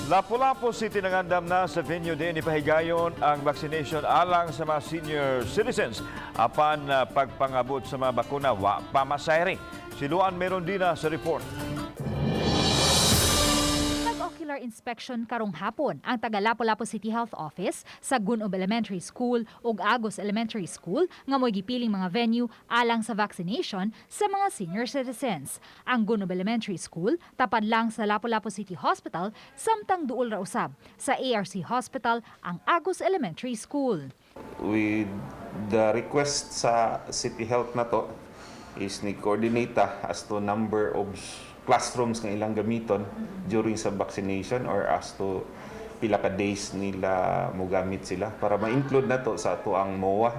Lapu-Lapu City nangandam na sa venue din ipahigayon ang vaccination alang sa mga senior citizens. Apan pagpangabot sa mga bakuna, wa pamasayri. Siluan meron din na sa report. Nag-ocular inspection karong hapon ang taga Lapu-Lapu City Health Office sa Gunob Elementary School ug Agos Elementary School nga mo'y gipiling mga venue alang sa vaccination sa mga senior citizens. Ang Gunob Elementary School tapad lang sa Lapu-Lapu City Hospital samtang duol ra usab sa ARC Hospital ang Agos Elementary School. With the request sa City Health na to is ni coordinate as to number of classrooms nga ilang gamiton during sa vaccination or as to pila ka days nila mo gamit sila para ma-include na to sa ato ang MOA.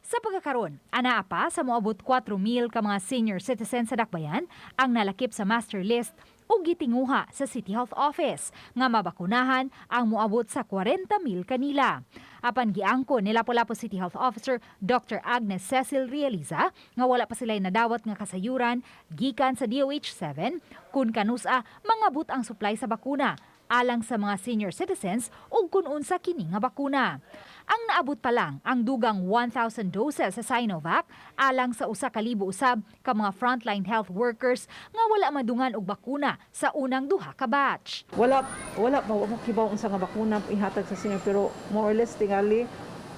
Sa pagkakaroon, anaa pa sa moabot 4,000 ka mga senior citizens sa Dakbayan ang nalakip sa master list o gitinguha sa City Health Office nga mabakunahan ang moabot sa 40,000 kanila. Apan giangko ni Lapu-Lapu City Health Officer Dr. Agnes Cecil Realiza nga wala pa sila'y nadawat nga kasayuran gikan sa DOH-7 kun kanusa mangabot ang supply sa bakuna alang sa mga senior citizens ug kun unsa kini nga bakuna. Ang naabot pa lang ang dugang 1,000 doses sa Sinovac alang sa 1,000 usab ka mga frontline health workers nga wala madungan og bakuna sa unang duha ka batch. Wala pa mo kibaw unsa nga bakuna ihatag sa senior pero more or less tingali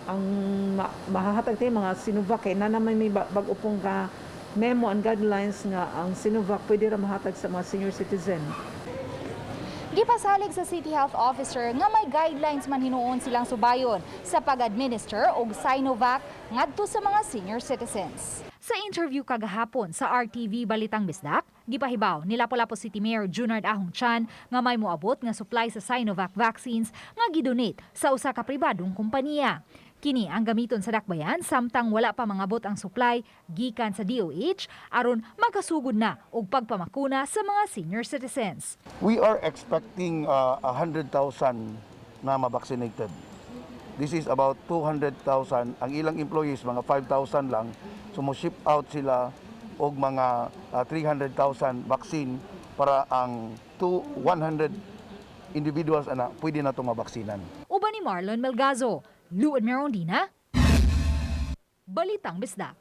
ang mahahatag tay mga Sinovac kay na naman may bag-o pong ka memo and guidelines nga ang Sinovac pwede ra mahatag sa mga senior citizen. Gipasalig sa City Health Officer nga may guidelines man hinuon silang subayon sa pag-administer og Sinovac ngadto sa mga senior citizens. Sa interview kagahapon sa RTV Balitang Bisdak, gipahibaw ni Lapu-Lapu City Mayor Junard Ahong Chan nga may moabot nga supply sa Sinovac vaccines nga gidonate sa usa ka pribadong kompanya. Kini ang gamiton sa Dakbayan samtang wala pa mangabot ang supply gikan sa DOH aron magkasugod na og pagpamakuna sa mga senior citizens. We are expecting 100,000 na ma-vaccinated. This is about 200,000. Ang ilang employees, mga 5,000 lang. So mo-ship out sila og mga 300,000 vaccine para ang 100 individuals na pwede na itong mabaksinan. Uban ni Marlon Melgazo, Luan Merondina, Balitang Bisdak.